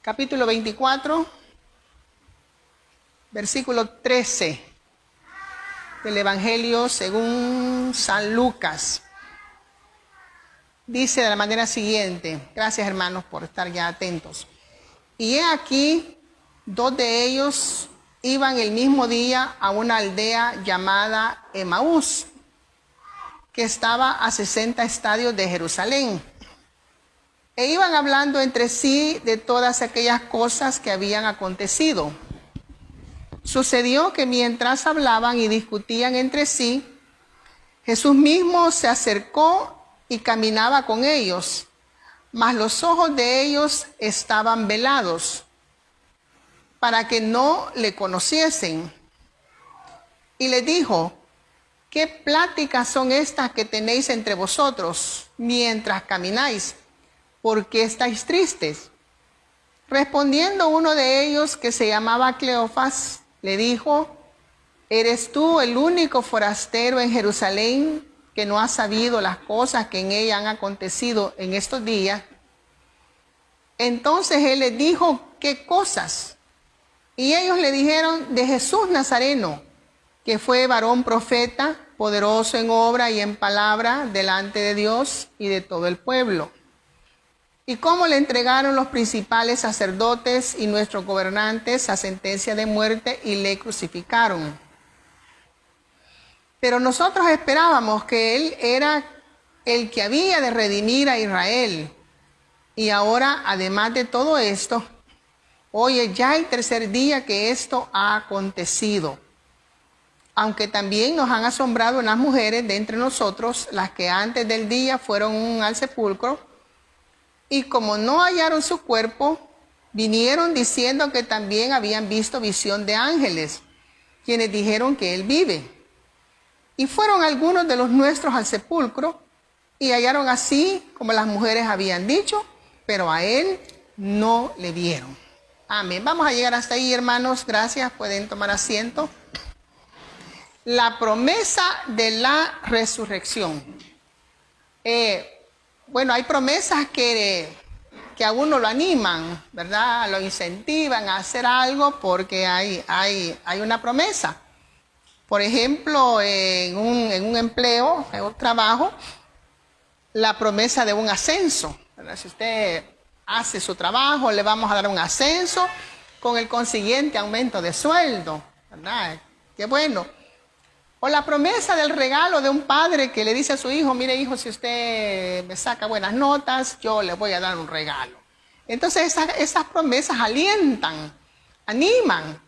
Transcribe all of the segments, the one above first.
capítulo 24, versículo 13 del Evangelio según San Lucas. Dice de la manera siguiente, gracias hermanos por estar ya atentos. Y he aquí, dos de ellos iban el mismo día a una aldea llamada Emaús, que estaba a 60 estadios de Jerusalén. E iban hablando entre sí de todas aquellas cosas que habían acontecido. Sucedió que mientras hablaban y discutían entre sí, Jesús mismo se acercó y caminaba con ellos, mas los ojos de ellos estaban velados, para que no le conociesen. Y les dijo: ¿qué pláticas son estas que tenéis entre vosotros mientras camináis? ¿Por qué estáis tristes? Respondiendo uno de ellos, que se llamaba Cleofas, le dijo: ¿eres tú el único forastero en Jerusalén que no ha sabido las cosas que en ella han acontecido en estos días? Entonces él les dijo: ¿qué cosas? Y ellos le dijeron: de Jesús Nazareno, que fue varón profeta, poderoso en obra y en palabra delante de Dios y de todo el pueblo. Y cómo le entregaron los principales sacerdotes y nuestros gobernantes a sentencia de muerte y le crucificaron. Pero nosotros esperábamos que él era el que había de redimir a Israel. Y ahora, además de todo esto, hoy es ya el tercer día que esto ha acontecido. Aunque también nos han asombrado unas mujeres de entre nosotros, las que antes del día fueron al sepulcro, y como no hallaron su cuerpo, vinieron diciendo que también habían visto visión de ángeles, quienes dijeron que él vive. Y fueron algunos de los nuestros al sepulcro, y hallaron así como las mujeres habían dicho, pero a él no le vieron. Amén. Vamos a llegar hasta ahí, hermanos. Gracias. Pueden tomar asiento. La promesa de la resurrección. Bueno, hay promesas que a uno lo animan, ¿verdad? Lo incentivan a hacer algo porque hay una promesa. Por ejemplo, en un empleo, en un trabajo, la promesa de un ascenso, ¿verdad? Si usted hace su trabajo, le vamos a dar un ascenso con el consiguiente aumento de sueldo, ¿verdad? Qué bueno. O la promesa del regalo de un padre que le dice a su hijo: mire hijo, si usted me saca buenas notas, yo le voy a dar un regalo. Entonces esas promesas alientan, animan.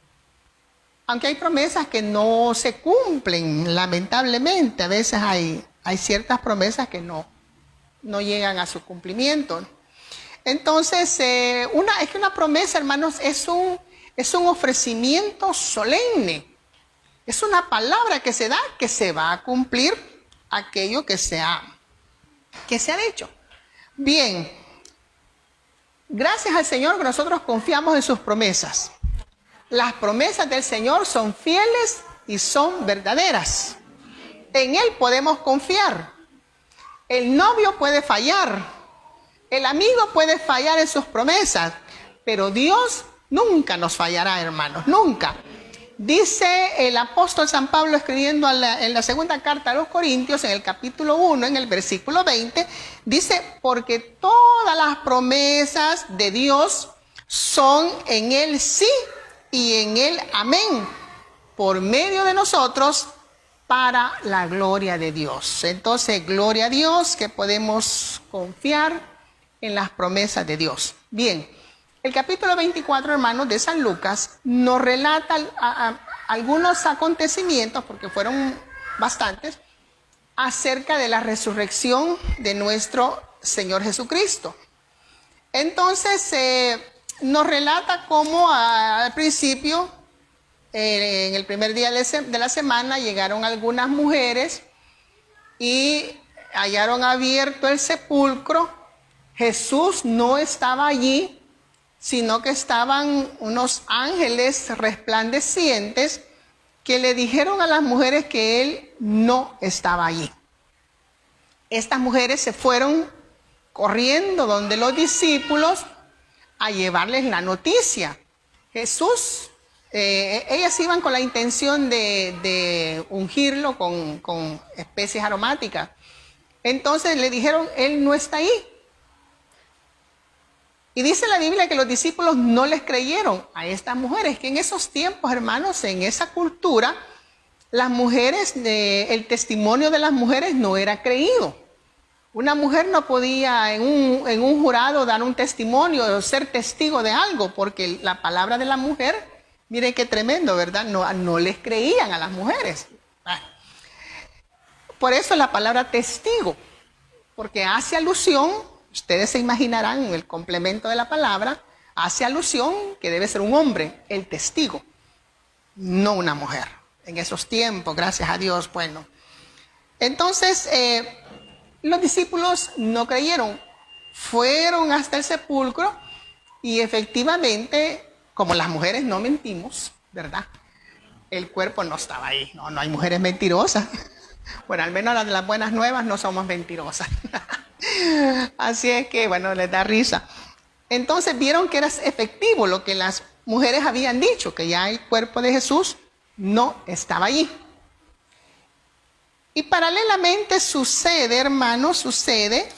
Aunque hay promesas que no se cumplen, lamentablemente. A veces hay ciertas promesas que no llegan a su cumplimiento. Entonces, es que una promesa, hermanos, es un ofrecimiento solemne. Es una palabra que se da, que se va a cumplir aquello que se ha dicho. Bien, gracias al Señor que nosotros confiamos en sus promesas. Las promesas del Señor son fieles y son verdaderas. En Él podemos confiar. El novio puede fallar. El amigo puede fallar en sus promesas. Pero Dios nunca nos fallará, hermanos. Nunca. Dice el apóstol San Pablo escribiendo en la segunda carta a los Corintios, en el capítulo 1, en el versículo 20, dice: porque todas las promesas de Dios son en Él sí y en Él amén, por medio de nosotros, para la gloria de Dios. Entonces, gloria a Dios que podemos confiar en las promesas de Dios. Bien, el capítulo 24, hermanos, de San Lucas nos relata algunos acontecimientos, porque fueron bastantes, acerca de la resurrección de nuestro Señor Jesucristo. Entonces, nos relata cómo al principio, en el primer día de la semana, llegaron algunas mujeres y hallaron abierto el sepulcro. Jesús no estaba allí, sino que estaban unos ángeles resplandecientes que le dijeron a las mujeres que él no estaba allí. Estas mujeres se fueron corriendo donde los discípulos a llevarles la noticia. Jesús, ellas iban con la intención de ungirlo con especies aromáticas. Entonces le dijeron, Él no está ahí. Y dice la Biblia que los discípulos no les creyeron a estas mujeres, que en esos tiempos, hermanos, en esa cultura, las mujeres, el testimonio de las mujeres no era creído. Una mujer no podía en un jurado dar un testimonio o ser testigo de algo, porque la palabra de la mujer, miren qué tremendo, ¿verdad? No les creían a las mujeres. Por eso la palabra testigo, porque hace alusión, ustedes se imaginarán el complemento de la palabra, hace alusión que debe ser un hombre, el testigo, no una mujer. En esos tiempos, gracias a Dios, bueno. Entonces, los discípulos no creyeron, fueron hasta el sepulcro y efectivamente, como las mujeres no mentimos, ¿verdad? El cuerpo no estaba ahí, no hay mujeres mentirosas. Bueno, al menos las buenas nuevas no somos mentirosas. Así es que, bueno, les da risa. Entonces vieron que era efectivo lo que las mujeres habían dicho, que ya el cuerpo de Jesús no estaba allí. Y paralelamente sucede, hermanos, sucede,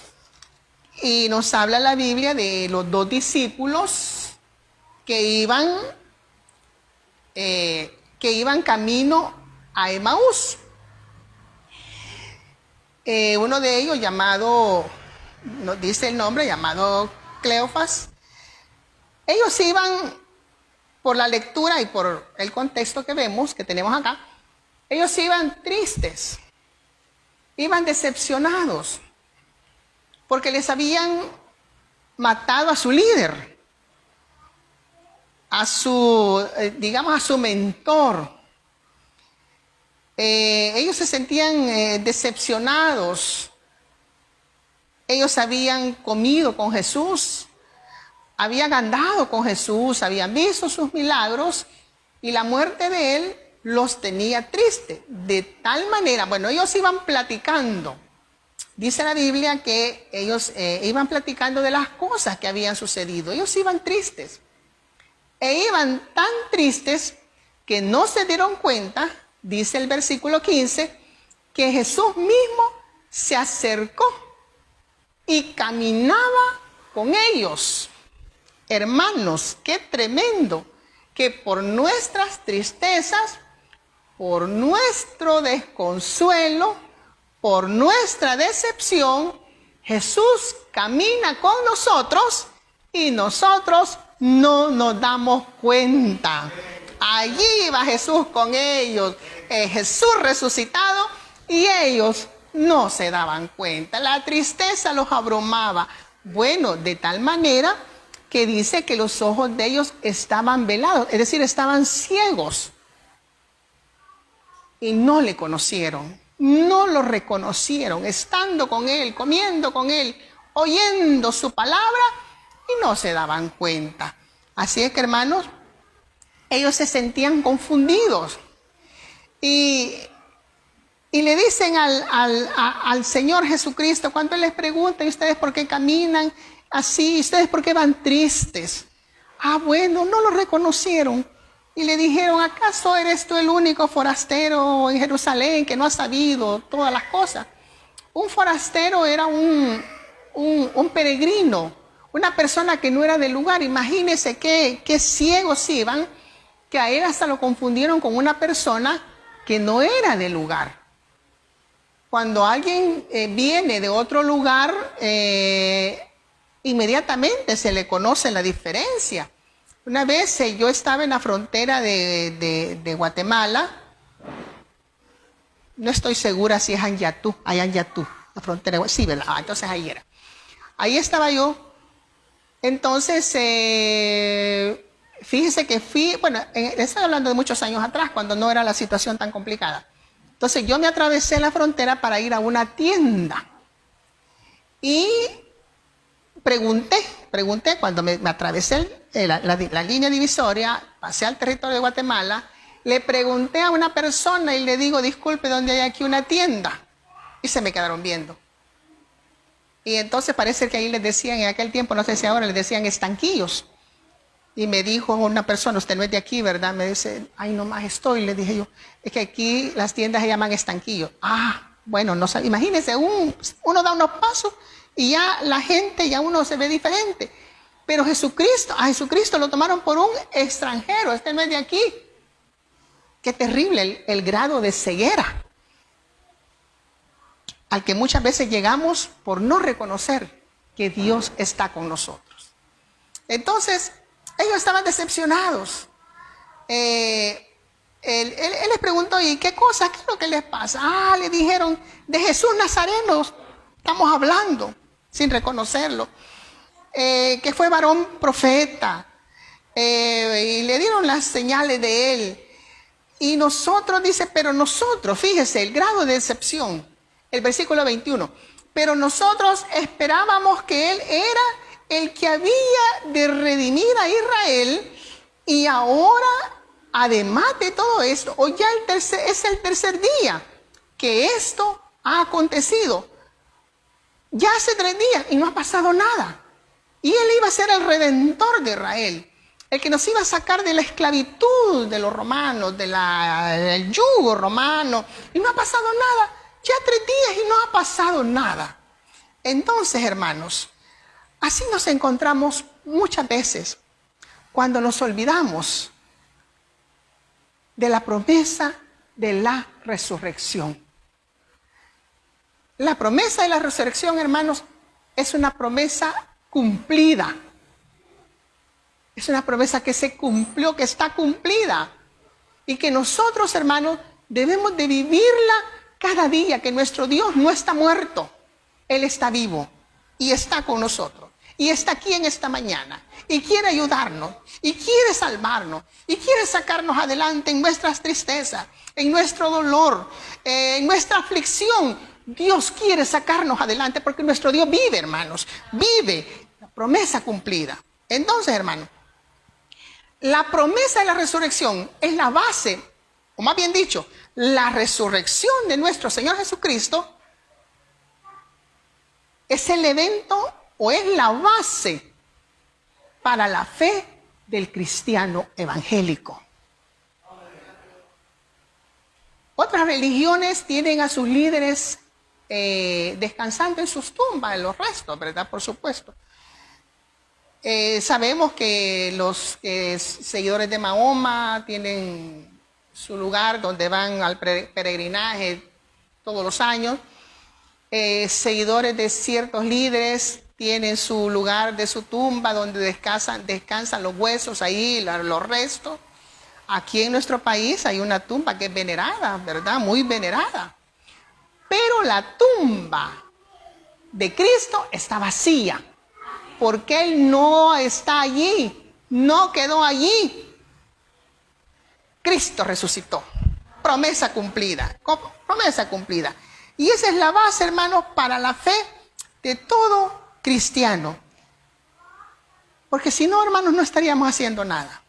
y nos habla la Biblia de los dos discípulos que iban camino a Emaús. Uno de ellos llamado, nos dice el nombre, llamado Cleofas. Ellos iban, por la lectura y por el contexto que vemos, que tenemos acá, ellos iban tristes, iban decepcionados, porque les habían matado a su líder, a su, digamos, a su mentor. Ellos se sentían decepcionados. Ellos habían comido con Jesús, habían andado con Jesús, habían visto sus milagros y la muerte de Él los tenía tristes. De tal manera, bueno, ellos iban platicando. Dice la Biblia que ellos iban platicando de las cosas que habían sucedido. Ellos iban tristes. E iban tan tristes que no se dieron cuenta, dice el versículo 15, que Jesús mismo se acercó y caminaba con ellos. Hermanos, qué tremendo que por nuestras tristezas, por nuestro desconsuelo, por nuestra decepción, Jesús camina con nosotros y nosotros no nos damos cuenta. Allí iba Jesús con ellos, Jesús resucitado, y ellos no se daban cuenta. La tristeza los abrumaba. Bueno, de tal manera que dice que los ojos de ellos estaban velados, es decir, estaban ciegos. Y no le conocieron, no lo reconocieron, estando con Él, comiendo con Él, oyendo su palabra, y no se daban cuenta. Así es que, hermanos, ellos se sentían confundidos. Y le dicen al Señor Jesucristo, cuando Él les pregunta, ¿y ustedes por qué caminan así? ¿Ustedes por qué van tristes? Ah, bueno, no lo reconocieron. Y le dijeron, ¿acaso eres tú el único forastero en Jerusalén que no ha sabido todas las cosas? Un forastero era un peregrino, una persona que no era del lugar. Imagínense qué ciegos iban, que a él hasta lo confundieron con una persona que no era del lugar. Cuando alguien viene de otro lugar, inmediatamente se le conoce la diferencia. Una vez yo estaba en la frontera de Guatemala, no estoy segura si es Anyatú, la frontera de Guatemala, sí, ¿verdad? Entonces ahí era. Ahí estaba yo. Entonces, fíjese que estoy hablando de muchos años atrás, cuando no era la situación tan complicada. Entonces yo me atravesé la frontera para ir a una tienda y pregunté cuando me atravesé la línea divisoria, pasé al territorio de Guatemala, le pregunté a una persona y le digo, disculpe, ¿dónde hay aquí una tienda? Y se me quedaron viendo. Y entonces parece que ahí les decían, en aquel tiempo, no sé si ahora les decían estanquillos. Y me dijo una persona, usted no es de aquí, ¿verdad? Me dice, ay, nomás estoy. Le dije yo, es que aquí las tiendas se llaman estanquillos. Ah, bueno, no sabe. Imagínense, uno da unos pasos y ya la gente, ya uno se ve diferente. Pero a Jesucristo lo tomaron por un extranjero, este no es de aquí. Qué terrible el grado de ceguera al que muchas veces llegamos por no reconocer que Dios está con nosotros. Entonces, ellos estaban decepcionados. Él les preguntó, ¿y qué cosa? ¿Qué es lo que les pasa? Ah, le dijeron, de Jesús Nazareno estamos hablando, sin reconocerlo. Que fue varón profeta. Y le dieron las señales de él. Y nosotros, dice, pero nosotros, fíjese, el grado de decepción. El versículo 21. Pero nosotros esperábamos que él era el que había de redimir a Israel, y ahora, además de todo esto, hoy ya es el tercer día que esto ha acontecido. Ya hace 3 días y no ha pasado nada. Y él iba a ser el redentor de Israel, el que nos iba a sacar de la esclavitud de los romanos, del yugo romano, y no ha pasado nada. Ya 3 días y no ha pasado nada. Entonces, hermanos, así nos encontramos muchas veces cuando nos olvidamos de la promesa de la resurrección. La promesa de la resurrección, hermanos, es una promesa cumplida. Es una promesa que se cumplió, que está cumplida. Y que nosotros, hermanos, debemos de vivirla cada día, que nuestro Dios no está muerto. Él está vivo y está con nosotros. Y está aquí en esta mañana. Y quiere ayudarnos. Y quiere salvarnos. Y quiere sacarnos adelante en nuestras tristezas, en nuestro dolor, en nuestra aflicción. Dios quiere sacarnos adelante porque nuestro Dios vive, hermanos. Vive. La promesa cumplida. Entonces, hermanos, la promesa de la resurrección es la base, o más bien dicho, la resurrección de nuestro Señor Jesucristo es el evento o es la base para la fe del cristiano evangélico. Otras religiones tienen a sus líderes descansando en sus tumbas, en los restos, ¿verdad? Por supuesto. Sabemos que los seguidores de Mahoma tienen su lugar donde van al peregrinaje todos los años. Seguidores de ciertos líderes tienen su lugar de su tumba donde descansan los huesos, ahí los restos. Aquí en nuestro país hay una tumba que es venerada, ¿verdad? Muy venerada. Pero la tumba de Cristo está vacía, porque Él no está allí, no quedó allí. Cristo resucitó, promesa cumplida, promesa cumplida. Y esa es la base, hermanos, para la fe de todo cristiano. Porque si no, hermanos, no estaríamos haciendo nada.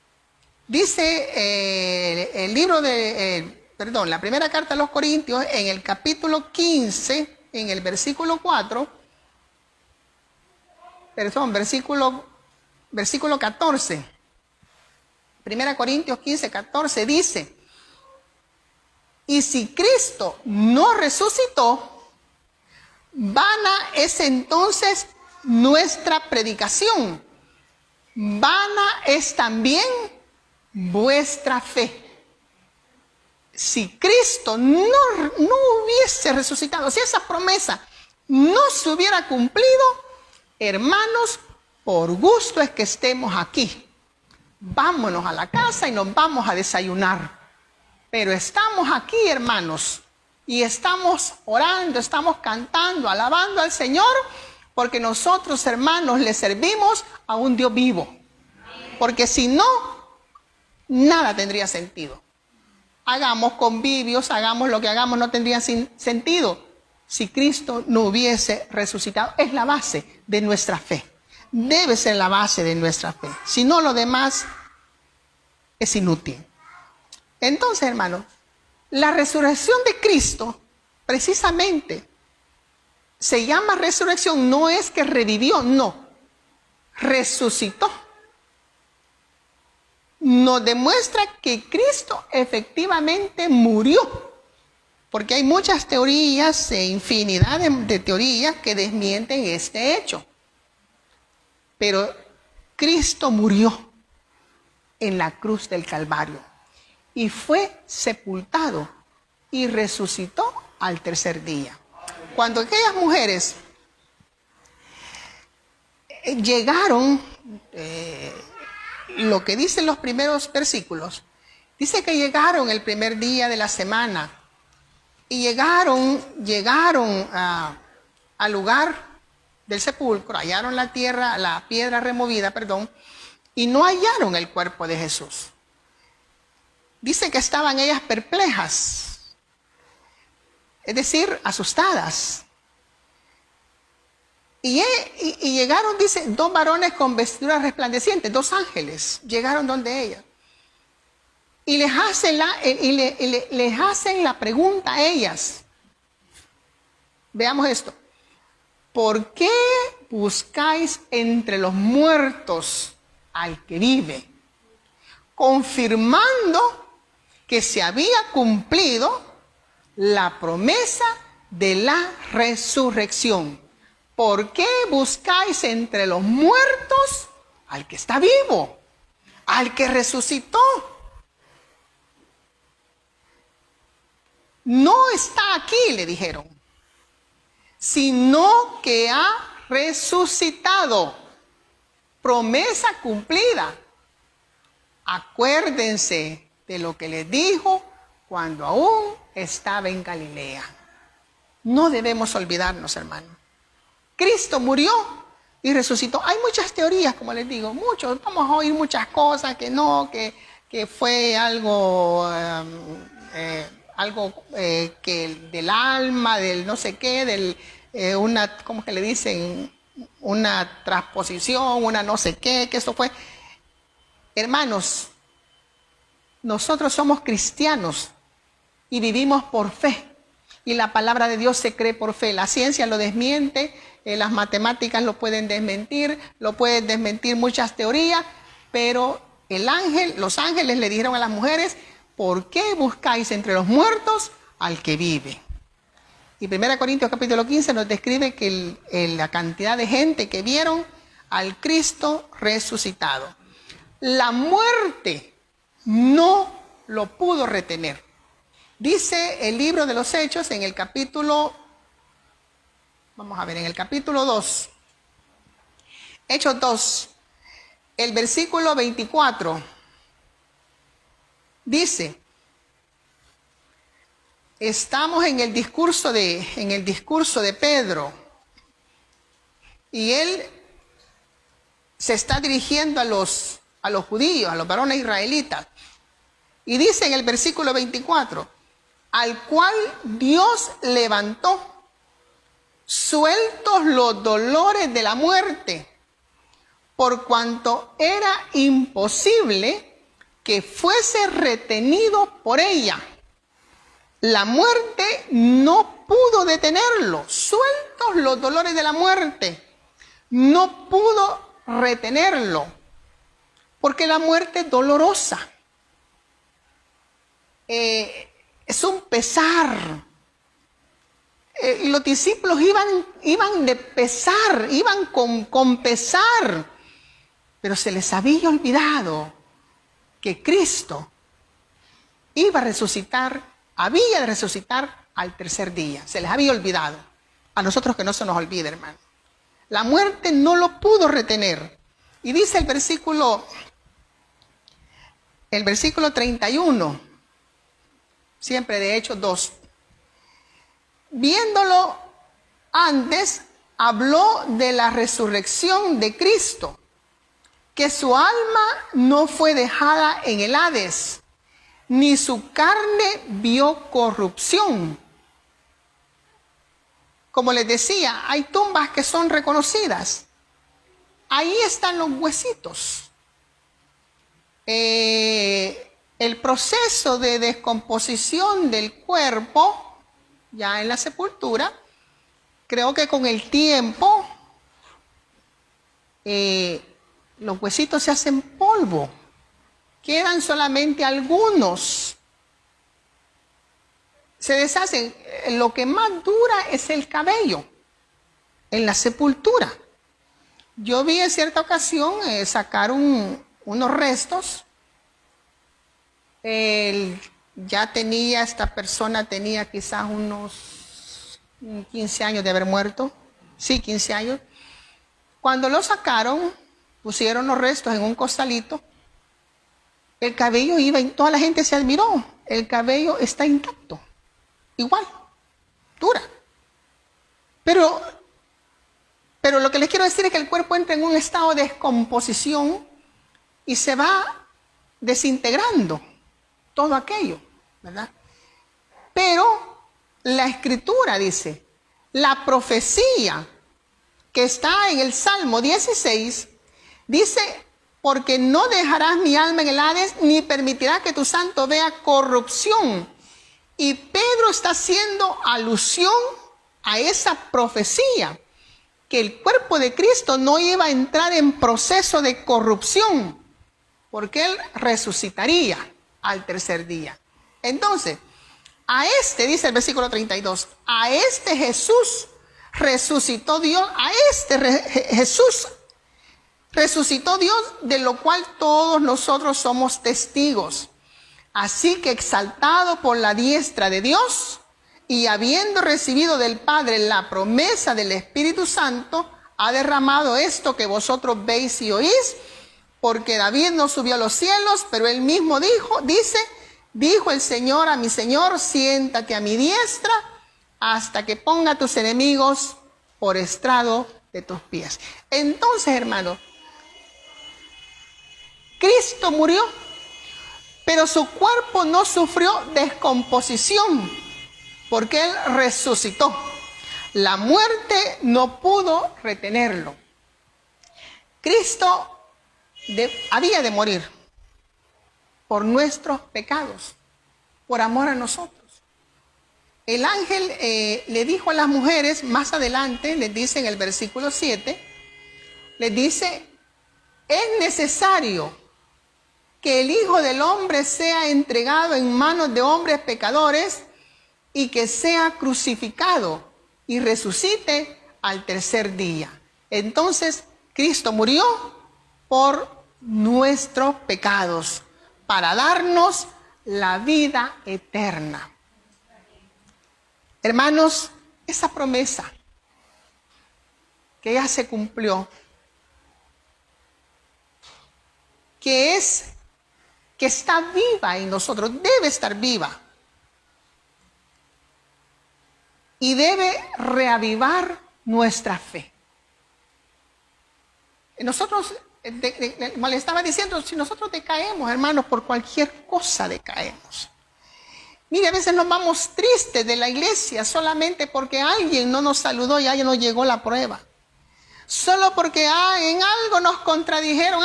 Dice el libro de... la primera carta a los Corintios, en el capítulo 15, en el versículo 4, versículo 14. Primera Corintios 15, 14 dice, y si Cristo no resucitó, vana es entonces nuestra predicación, vana es también vuestra fe. Si Cristo no hubiese resucitado, si esa promesa no se hubiera cumplido, hermanos, por gusto es que estemos aquí. Vámonos a la casa y nos vamos a desayunar. Pero estamos aquí, hermanos, y estamos orando, estamos cantando, alabando al Señor, porque nosotros, hermanos, le servimos a un Dios vivo. Porque si no, nada tendría sentido. Hagamos convivios, hagamos lo que hagamos, no tendría sentido si Cristo no hubiese resucitado. Es la base de nuestra fe. Debe ser la base de nuestra fe. Si no, lo demás es inútil. Entonces, hermanos, la resurrección de Cristo, precisamente, se llama resurrección, no es que revivió, no. Resucitó. nos demuestra que Cristo efectivamente murió. Porque hay muchas teorías, infinidad de teorías que desmienten este hecho. Pero Cristo murió en la cruz del Calvario y fue sepultado y resucitó al tercer día. Cuando aquellas mujeres llegaron, lo que dicen los primeros versículos, dice que llegaron el primer día de la semana y llegaron al lugar del sepulcro, hallaron la piedra removida, y no hallaron el cuerpo de Jesús. Dice que estaban ellas perplejas, es decir, asustadas. Y llegaron, dice, dos varones con vestiduras resplandecientes, dos ángeles, llegaron donde ellas. Y les hacen la pregunta a ellas. Veamos esto. ¿Por qué buscáis entre los muertos al que vive? Confirmando que se había cumplido la promesa de la resurrección. ¿Por qué buscáis entre los muertos al que está vivo, al que resucitó? No está aquí, le dijeron, sino que ha resucitado. Promesa cumplida. Acuérdense de lo que les dijo cuando aún estaba en Galilea. No debemos olvidarnos, hermano. Cristo murió y resucitó. Hay muchas teorías, como les digo, vamos a oír muchas cosas, que fue algo que del alma, del no sé qué, ¿cómo que le dicen? Una transposición, una no sé qué, que esto fue. Hermanos, nosotros somos cristianos y vivimos por fe. Y la palabra de Dios se cree por fe. La ciencia lo desmiente, las matemáticas lo pueden desmentir, lo pueden desmentir muchas teorías, pero los ángeles le dijeron a las mujeres, ¿por qué buscáis entre los muertos al que vive? Y 1 Corintios capítulo 15 nos describe que la cantidad de gente que vieron al Cristo resucitado. La muerte no lo pudo retener. Dice el libro de los Hechos en el capítulo, en el capítulo 2, Hechos 2, el versículo 24, dice, estamos en el discurso de Pedro, y él se está dirigiendo a los judíos, a los varones israelitas, y dice en el versículo 24, al cual Dios levantó, sueltos los dolores de la muerte, por cuanto era imposible que fuese retenido por ella. La muerte no pudo detenerlo, sueltos los dolores de la muerte, no pudo retenerlo, porque la muerte es dolorosa. Es un pesar. Los discípulos iban de pesar, iban con pesar, pero se les había olvidado que Cristo había de resucitar al tercer día. Se les había olvidado. A nosotros que no se nos olvide, hermano. La muerte no lo pudo retener. Y dice el versículo 31, siempre de Hechos 2. Viéndolo antes, habló de la resurrección de Cristo, que su alma no fue dejada en el Hades, ni su carne vio corrupción. Como les decía, hay tumbas que son reconocidas. Ahí están los huesitos. El proceso de descomposición del cuerpo, ya en la sepultura, creo que con el tiempo los huesitos se hacen polvo. quedan solamente algunos. Se deshacen. Lo que más dura es el cabello en la sepultura. Yo vi en cierta ocasión sacar unos restos. Esta persona tenía quizás unos 15 años de haber muerto. Sí, 15 años. Cuando lo sacaron, pusieron los restos en un costalito. El cabello iba, y toda la gente se admiró. El cabello está intacto. Igual, dura. Pero lo que les quiero decir es que el cuerpo entra en un estado de descomposición y se va desintegrando todo aquello, ¿verdad? Pero la Escritura dice, la profecía que está en el Salmo 16, dice, porque no dejarás mi alma en el Hades, ni permitirás que tu santo vea corrupción. Y Pedro está haciendo alusión a esa profecía, que el cuerpo de Cristo no iba a entrar en proceso de corrupción, porque Él resucitaría al tercer día. Entonces, a este, dice el versículo 32, a este Jesús resucitó Dios, Jesús resucitó Dios, de lo cual todos nosotros somos testigos. Así que exaltado por la diestra de Dios y habiendo recibido del Padre la promesa del Espíritu Santo, ha derramado esto que vosotros veis y oís, porque David no subió a los cielos, pero él mismo dijo el Señor a mi Señor, siéntate a mi diestra hasta que ponga a tus enemigos por estrado de tus pies. Entonces, hermano, Cristo murió, pero su cuerpo no sufrió descomposición, porque Él resucitó. La muerte no pudo retenerlo. Cristo había de morir por nuestros pecados, por amor a nosotros. El ángel le dijo a las mujeres, más adelante, les dice en el versículo 7, les dice, es necesario que el Hijo del Hombre sea entregado en manos de hombres pecadores y que sea crucificado y resucite al tercer día. Entonces, Cristo murió por nuestros pecados para darnos la vida eterna. Hermanos, esa promesa que ya se cumplió, que está viva en nosotros, debe estar viva y debe reavivar nuestra fe. Nosotros, como le estaba diciendo, si nosotros decaemos, hermanos, por cualquier cosa decaemos. Mire, a veces nos vamos tristes de la iglesia solamente porque alguien no nos saludó y ya nos llegó la prueba. Solo porque en algo nos contradijeron,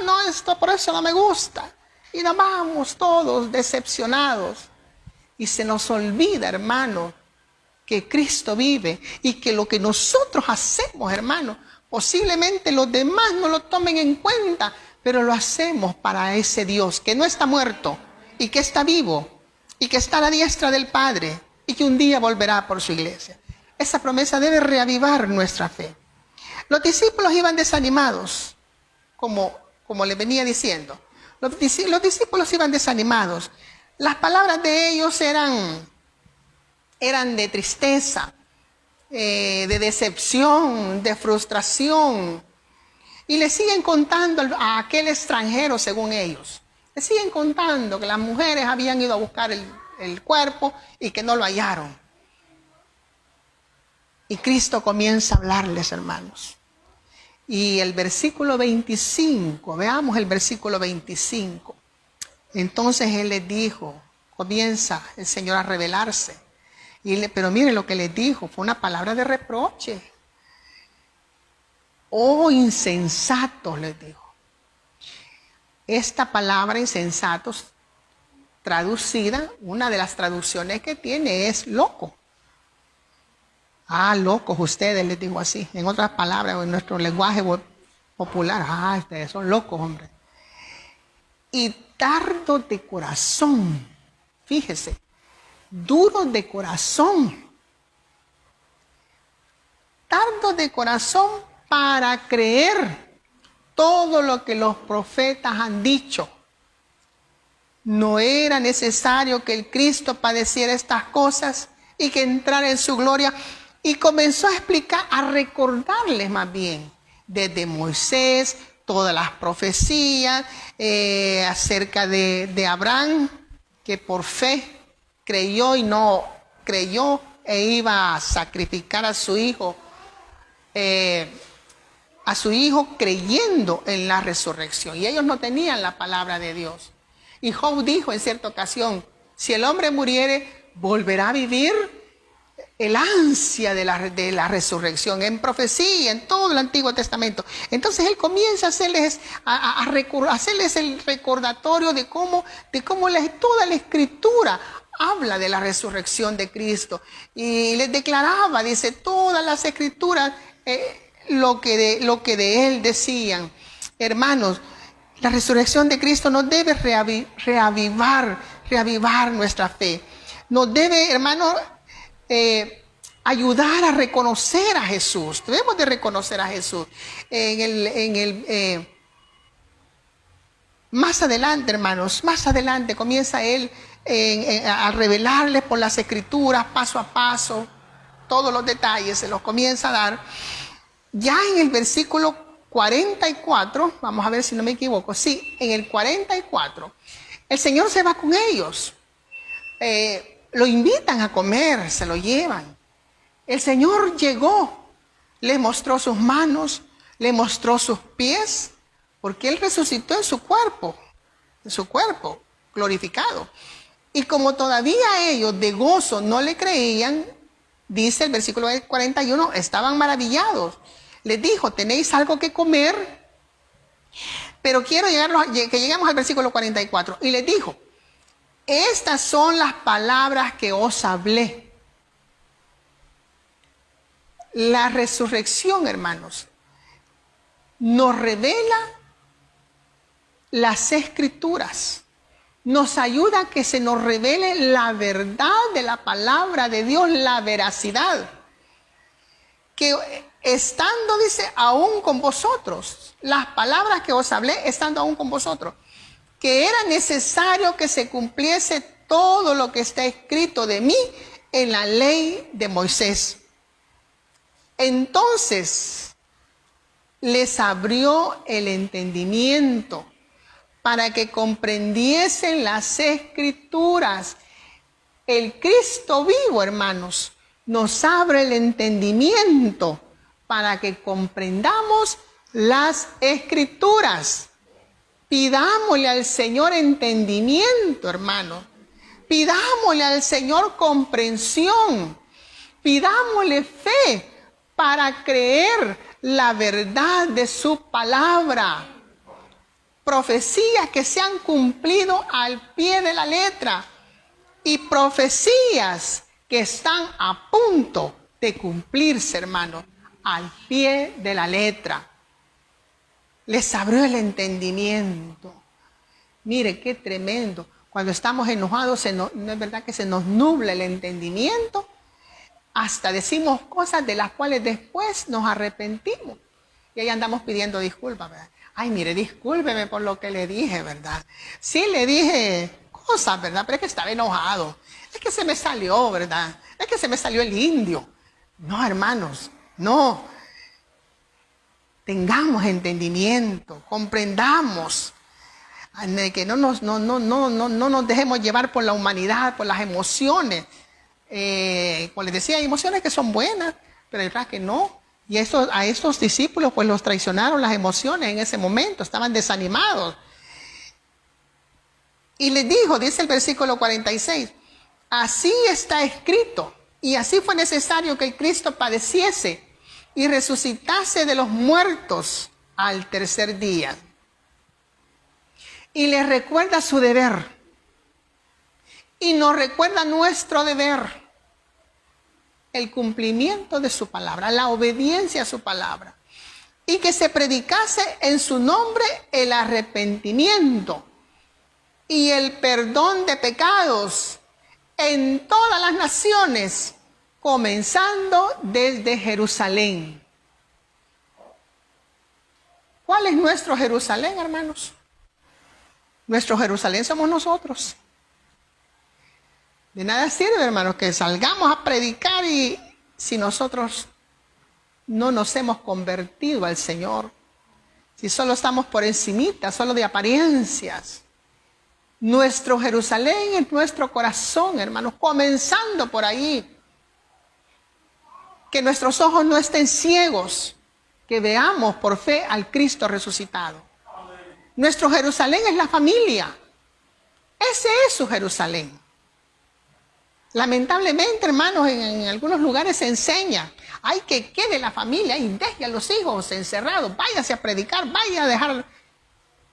no, esto por eso no me gusta. Y nos vamos todos decepcionados. Y se nos olvida, hermano, que Cristo vive y que lo que nosotros hacemos, hermano, posiblemente los demás no lo tomen en cuenta, pero lo hacemos para ese Dios que no está muerto y que está vivo y que está a la diestra del Padre y que un día volverá por su iglesia. Esa promesa debe reavivar nuestra fe. Los discípulos iban desanimados, como les venía diciendo. Los discípulos iban desanimados. Las palabras de ellos eran de tristeza, de decepción, de frustración. Y le siguen contando a aquel extranjero, según ellos. Le siguen contando que las mujeres habían ido a buscar el cuerpo y que no lo hallaron. Y Cristo comienza a hablarles, hermanos. Y el versículo 25, veamos el versículo 25. Entonces Él les dijo, comienza el Señor a revelarse. Pero mire lo que les dijo, fue una palabra de reproche. Oh, insensatos, les dijo. Esta palabra insensatos, traducida, una de las traducciones que tiene es loco. Locos ustedes, les digo así. En otras palabras, en nuestro lenguaje popular, ustedes son locos, hombre. y tardos de corazón. Fíjese, duros de corazón. Tardos de corazón para creer todo lo que los profetas han dicho. No era necesario que el Cristo padeciera estas cosas y que entrara en su gloria. Y comenzó a explicar, a recordarles más bien, desde Moisés, todas las profecías acerca de Abraham, que por fe creyó y no creyó e iba a sacrificar a su hijo creyendo en la resurrección. Y ellos no tenían la palabra de Dios. Y Job dijo en cierta ocasión, si el hombre muriere, volverá a vivir. El ansia de la resurrección, en profecía, en todo el Antiguo Testamento. Entonces él comienza a hacerles el recordatorio de cómo toda la Escritura habla de la resurrección de Cristo. Y les declaraba, dice, todas las Escrituras, lo que de él decían. Hermanos, la resurrección de Cristo nos debe reavivar nuestra fe. Nos debe, hermanos, ayudar a reconocer a Jesús. Debemos de reconocer a Jesús. Más adelante, hermanos, más adelante comienza él a revelarles por las Escrituras, paso a paso, todos los detalles se los comienza a dar. Ya en el versículo 44, vamos a ver si no me equivoco, sí, en el 44, el Señor se va con ellos. Lo invitan a comer, se lo llevan. El Señor llegó, le mostró sus manos, le mostró sus pies, porque Él resucitó en su cuerpo glorificado. Y como todavía ellos de gozo no le creían, dice el versículo 41, estaban maravillados. Les dijo, ¿tenéis algo que comer? Pero quiero que lleguemos al versículo 44. Y les dijo, estas son las palabras que os hablé. La resurrección, hermanos, nos revela las Escrituras. Nos ayuda a que se nos revele la verdad de la palabra de Dios, la veracidad. Que estando, dice, aún con vosotros, las palabras que os hablé, estando aún con vosotros, que era necesario que se cumpliese todo lo que está escrito de mí en la ley de Moisés. Entonces les abrió el entendimiento para que comprendiesen las Escrituras. El Cristo vivo, hermanos, nos abre el entendimiento para que comprendamos las Escrituras. Pidámosle al Señor entendimiento, hermano. Pidámosle al Señor comprensión. Pidámosle fe para creer la verdad de su palabra. Profecías que se han cumplido al pie de la letra y profecías que están a punto de cumplirse, hermano, al pie de la letra. Les abrió el entendimiento. Mire, qué tremendo. Cuando estamos enojados, no es verdad que se nos nubla el entendimiento. Hasta decimos cosas de las cuales después nos arrepentimos. Y ahí andamos pidiendo disculpas, ¿verdad? Ay, mire, discúlpeme por lo que le dije, ¿verdad? Sí le dije cosas, ¿verdad? Pero es que estaba enojado. Es que se me salió, ¿verdad? Es que se me salió el indio. No, hermanos, no. Tengamos entendimiento, comprendamos. Que no nos dejemos llevar por la humanidad, por las emociones. Como les decía, hay emociones que son buenas, pero hay otras que no. Y a estos discípulos pues los traicionaron las emociones en ese momento, estaban desanimados. Y les dijo, dice el versículo 46, así está escrito, y así fue necesario que el Cristo padeciese y resucitase de los muertos al tercer día. Y les recuerda su deber, y nos recuerda nuestro deber. El cumplimiento de su palabra, la obediencia a su palabra. Y que se predicase en su nombre el arrepentimiento y el perdón de pecados en todas las naciones, comenzando desde Jerusalén. ¿Cuál es nuestro Jerusalén, hermanos? Nuestro Jerusalén somos nosotros. De nada sirve, hermanos, que salgamos a predicar y si nosotros no nos hemos convertido al Señor, si solo estamos por encimita, solo de apariencias. Nuestro Jerusalén es nuestro corazón, hermanos, comenzando por ahí. Que nuestros ojos no estén ciegos, que veamos por fe al Cristo resucitado. Nuestro Jerusalén es la familia. Ese es su Jerusalén. Lamentablemente, hermanos, en algunos lugares se enseña, hay que quede la familia y deje a los hijos encerrados, váyase a predicar, vaya a dejar.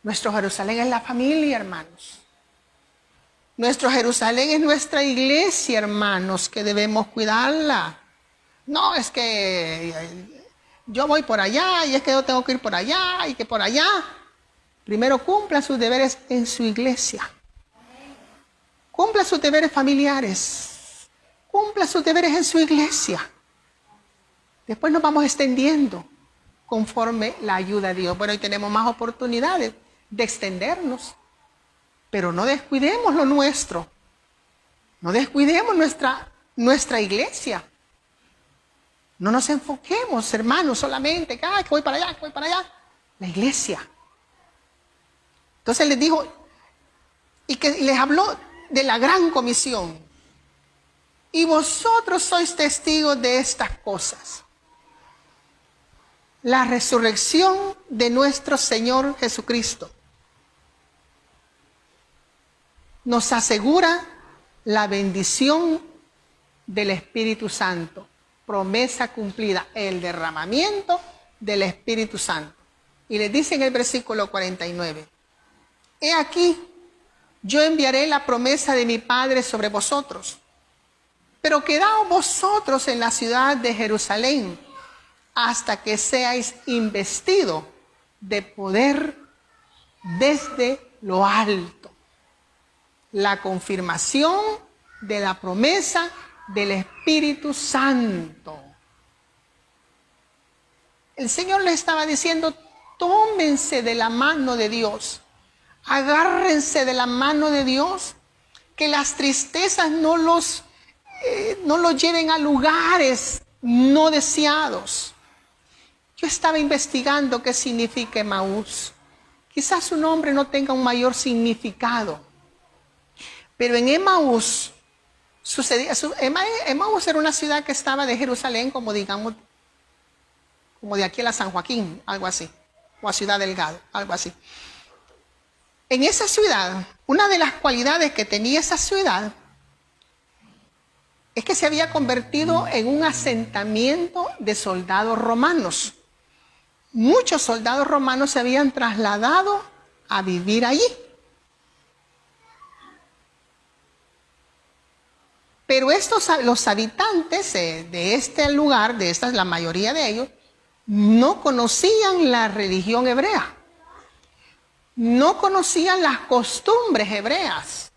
Nuestro Jerusalén es la familia, hermanos. Nuestro Jerusalén es nuestra iglesia, hermanos, que debemos cuidarla. No, es que yo voy por allá y es que yo tengo que ir por allá y que por allá. Primero cumpla sus deberes en su iglesia. Cumpla sus deberes familiares. Cumpla sus deberes en su iglesia. Después nos vamos extendiendo conforme la ayuda de Dios. Bueno, hoy tenemos más oportunidades de extendernos. Pero no descuidemos lo nuestro. No descuidemos nuestra iglesia. No nos enfoquemos, hermanos, solamente que voy para allá, que voy para allá. La iglesia. Entonces les dijo, y que les habló de la gran comisión. Y vosotros sois testigos de estas cosas. La resurrección de nuestro Señor Jesucristo nos asegura la bendición del Espíritu Santo. Promesa cumplida, el derramamiento del Espíritu Santo. Y les dice en el versículo 49, he aquí, yo enviaré la promesa de mi Padre sobre vosotros, pero quedaos vosotros en la ciudad de Jerusalén hasta que seáis investidos de poder desde lo alto. La confirmación de la promesa del Espíritu Santo. El Señor le estaba diciendo, tómense de la mano de Dios, agárrense de la mano de Dios, que las tristezas no los lleven a lugares no deseados. Yo estaba investigando qué significa Emaús. Quizás su nombre no tenga un mayor significado, pero en Emaús Emaús era una ciudad que estaba de Jerusalén, como digamos, como de aquí a la San Joaquín, algo así, o a Ciudad Delgado, algo así. En esa ciudad, una de las cualidades que tenía esa ciudad es que se había convertido en un asentamiento de soldados romanos. Muchos soldados romanos se habían trasladado a vivir allí. Pero los habitantes de este lugar, la mayoría de ellos, no conocían la religión hebrea. No conocían las costumbres hebreas.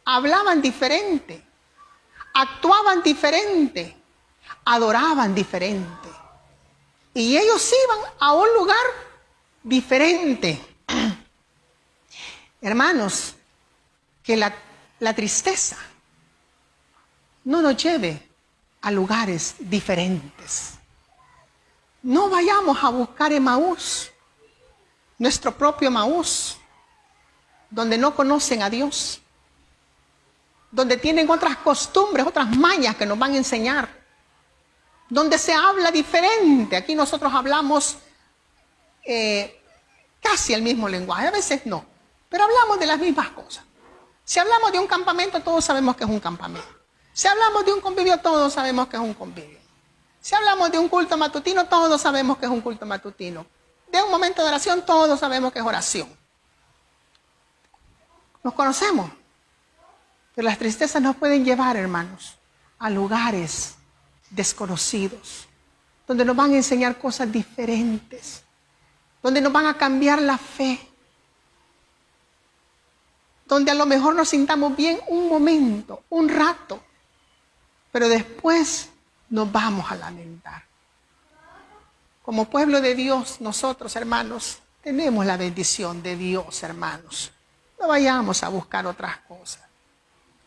Hablaban diferente, actuaban diferente, adoraban diferente. Y ellos iban a un lugar diferente. Hermanos, que la tristeza no nos lleve a lugares diferentes. No vayamos a buscar Emaús, nuestro propio Emaús, donde no conocen a Dios, donde tienen otras costumbres, otras mañas que nos van a enseñar, donde se habla diferente. Aquí nosotros hablamos casi el mismo lenguaje, a veces no, pero hablamos de las mismas cosas. Si hablamos de un campamento, todos sabemos que es un campamento. Si hablamos de un convivio, todos sabemos que es un convivio. Si hablamos de un culto matutino, todos sabemos que es un culto matutino. De un momento de oración, todos sabemos que es oración. Nos conocemos. Pero las tristezas nos pueden llevar, hermanos, a lugares desconocidos, donde nos van a enseñar cosas diferentes, donde nos van a cambiar la fe. donde a lo mejor nos sintamos bien un momento, un rato, pero después nos vamos a lamentar. Como pueblo de Dios, nosotros, hermanos, tenemos la bendición de Dios, hermanos. No vayamos a buscar otras cosas.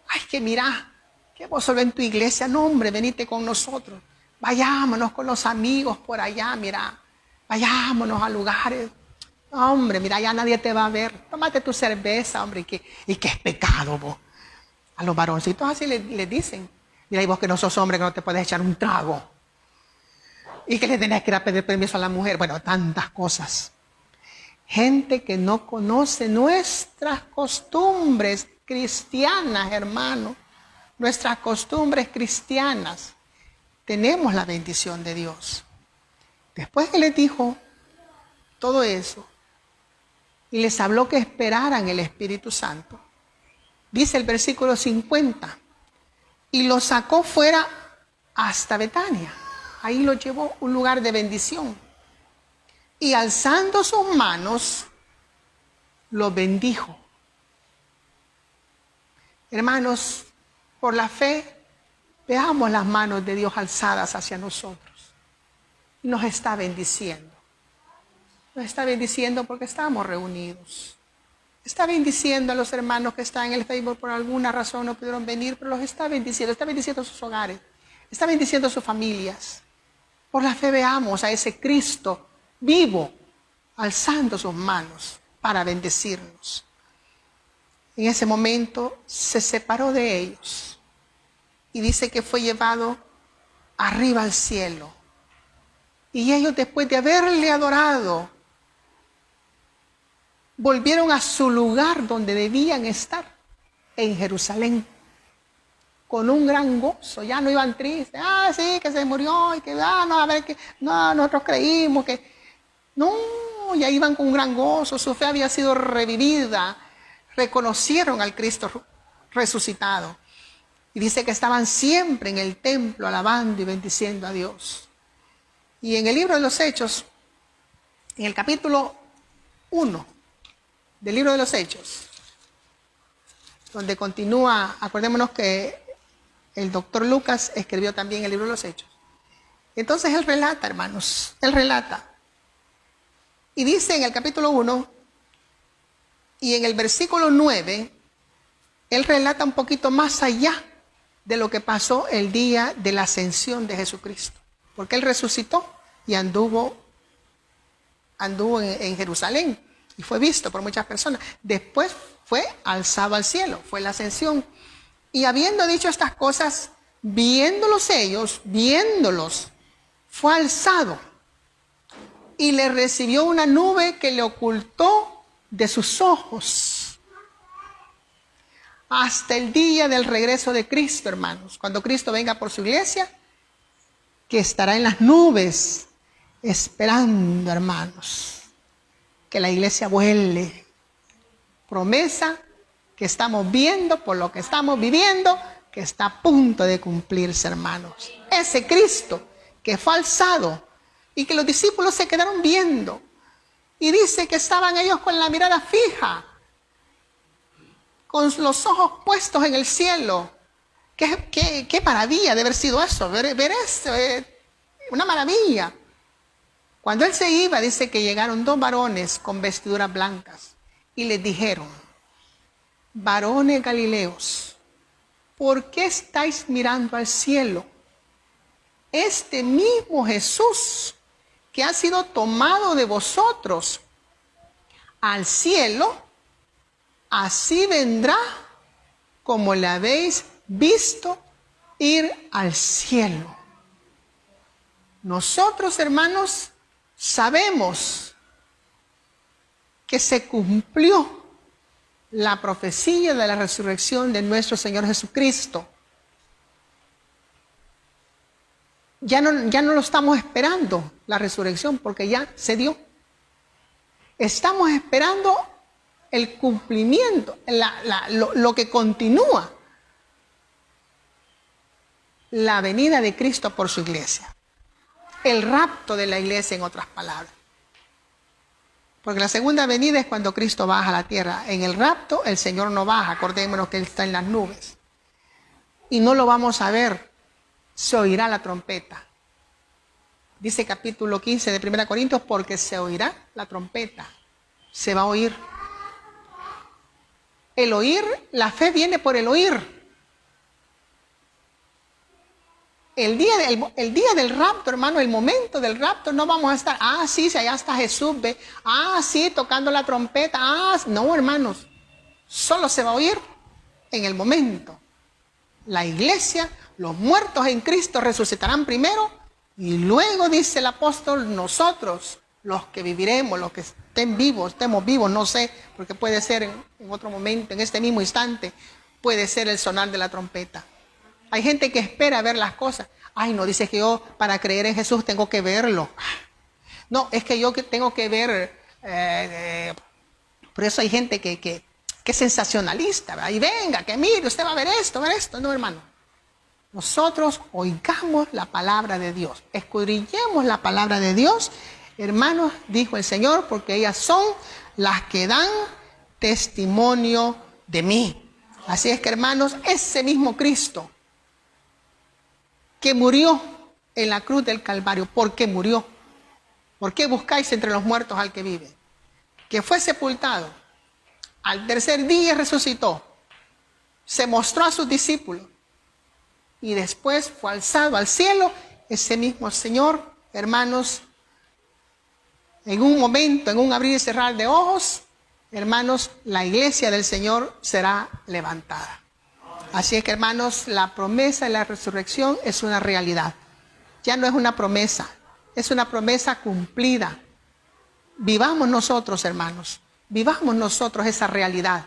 Ay, que mira, que vos solo en tu iglesia, no hombre, venite con nosotros. Vayámonos con los amigos por allá, mira. Vayámonos a lugares. Hombre, mira, ya nadie te va a ver. Tómate tu cerveza, hombre, y que es pecado vos. A los varoncitos así les dicen. Mira, y vos que no sos hombre, que no te puedes echar un trago. Y que le tenés que ir a pedir permiso a la mujer. Bueno, tantas cosas. Gente que no conoce nuestras costumbres cristianas, hermano. Nuestras costumbres cristianas. Tenemos la bendición de Dios. Después que les dijo todo eso y les habló que esperaran el Espíritu Santo, dice el versículo 50, y lo sacó fuera hasta Betania. Ahí lo llevó a un lugar de bendición. Y alzando sus manos, lo bendijo. Hermanos, por la fe, veamos las manos de Dios alzadas hacia nosotros. Y nos está bendiciendo. Nos está bendiciendo porque estamos reunidos. Está bendiciendo a los hermanos que están en el Facebook por alguna razón no pudieron venir, pero los está bendiciendo sus hogares, está bendiciendo sus familias. Por la fe veamos a ese Cristo vivo, alzando sus manos para bendecirnos. En ese momento se separó de ellos y dice que fue llevado arriba al cielo. Y ellos, después de haberle adorado, volvieron a su lugar donde debían estar, en Jerusalén, con un gran gozo. Ya no iban tristes. Ah, sí, que se murió y que, no, a ver, que, no, nosotros creímos que... No, ya iban con un gran gozo. Su fe había sido revivida. Reconocieron al Cristo resucitado. Y dice que estaban siempre en el templo alabando y bendiciendo a Dios. Y en el libro de los Hechos, en el capítulo 1 del libro de los Hechos, donde continúa, acordémonos que el doctor Lucas escribió también el libro de los Hechos. Entonces él relata, hermanos, él relata. Y dice en el capítulo 1 y en el versículo 9, él relata un poquito más allá de lo que pasó el día de la ascensión de Jesucristo. Porque él resucitó y anduvo en Jerusalén y fue visto por muchas personas. Después fue alzado al cielo, fue la ascensión. Y habiendo dicho estas cosas, viéndolos, fue alzado y le recibió una nube que le ocultó de sus ojos hasta el día del regreso de Cristo, hermanos. Cuando Cristo venga por su iglesia, que estará en las nubes, esperando, hermanos, que la iglesia vuele. Promesa que estamos viendo por lo que estamos viviendo, que está a punto de cumplirse, hermanos. Ese Cristo que fue alzado y que los discípulos se quedaron viendo. Y dice que estaban ellos con la mirada fija, con los ojos puestos en el cielo. Qué maravilla de haber sido eso, ver eso, una maravilla. Cuando él se iba, dice que llegaron dos varones con vestiduras blancas y les dijeron: varones galileos, ¿por qué estáis mirando al cielo? Este mismo Jesús que ha sido tomado de vosotros al cielo, así vendrá como le habéis visto ir al cielo. Nosotros, hermanos, sabemos que se cumplió la profecía de la resurrección de nuestro Señor Jesucristo. Ya no lo estamos esperando, la resurrección, porque ya se dio. Estamos esperando el cumplimiento, lo que continúa. La venida de Cristo por su iglesia. El rapto de la iglesia, en otras palabras. Porque la segunda venida es cuando Cristo baja a la tierra. En el rapto el Señor no baja, acordémonos que Él está en las nubes. Y no lo vamos a ver, se oirá la trompeta. Dice capítulo 15 de 1 Corintios, porque se oirá la trompeta, se va a oír. El oír, la fe viene por el oír. El día del rapto, hermano, el momento del rapto, no vamos a estar, sí, si allá está Jesús, ve, sí, tocando la trompeta, no, hermanos, solo se va a oír en el momento. La iglesia, los muertos en Cristo resucitarán primero y luego, dice el apóstol, nosotros, los que viviremos, los que estemos vivos, no sé, porque puede ser en otro momento, en este mismo instante, puede ser el sonar de la trompeta. Hay gente que espera ver las cosas. No, dice que yo para creer en Jesús tengo que verlo. No, es que yo tengo que ver. Por eso hay gente que es sensacionalista, ¿verdad? Y venga, que mire, usted va a ver esto. No, hermano. Nosotros oigamos la palabra de Dios. Escudriñemos la palabra de Dios. Hermanos, dijo el Señor, porque ellas son las que dan testimonio de mí. Así es que, hermanos, ese mismo Cristo que murió en la cruz del Calvario. ¿Por qué murió? ¿Por qué buscáis entre los muertos al que vive? Que fue sepultado. Al tercer día resucitó. Se mostró a sus discípulos. Y después fue alzado al cielo. Ese mismo Señor, hermanos, en un momento, en un abrir y cerrar de ojos, hermanos, la iglesia del Señor será levantada. Así es que, hermanos, la promesa de la resurrección es una realidad. Ya no es una promesa, es una promesa cumplida. Vivamos nosotros, hermanos, vivamos nosotros esa realidad.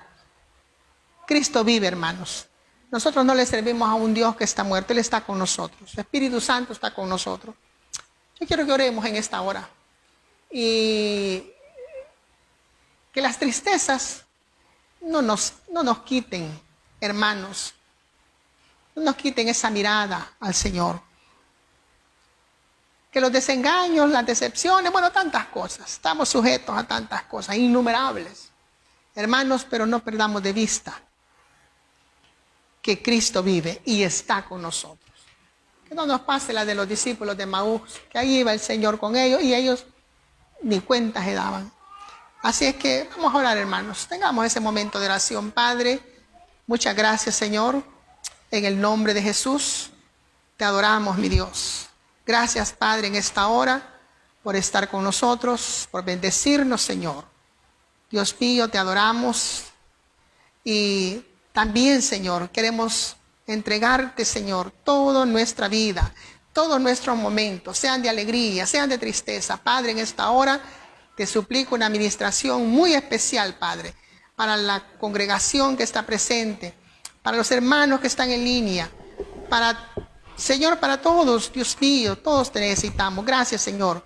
Cristo vive, hermanos. Nosotros no le servimos a un Dios que está muerto, Él está con nosotros. El Espíritu Santo está con nosotros. Yo quiero que oremos en esta hora. Y que las tristezas no nos quiten, hermanos, no nos quiten esa mirada al Señor. Que los desengaños, las decepciones, tantas cosas. Estamos sujetos a tantas cosas, innumerables. Hermanos, pero no perdamos de vista que Cristo vive y está con nosotros. Que no nos pase la de los discípulos de Maús, que ahí iba el Señor con ellos y ellos ni cuenta se daban. Así es que vamos a orar, hermanos. Tengamos ese momento de oración. Padre, muchas gracias, Señor. En el nombre de Jesús, te adoramos, mi Dios. Gracias, Padre, en esta hora, por estar con nosotros, por bendecirnos, Señor. Dios mío, te adoramos. Y también, Señor, queremos entregarte, Señor, toda nuestra vida, todos nuestros momentos, sean de alegría, sean de tristeza. Padre, en esta hora te suplico una administración muy especial, Padre, para la congregación que está presente, para los hermanos que están en línea, Señor, para todos, Dios mío, todos te necesitamos. Gracias, Señor,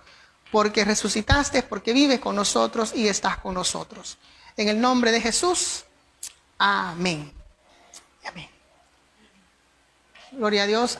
porque resucitaste, porque vives con nosotros y estás con nosotros. En el nombre de Jesús, amén. Amén. Gloria a Dios.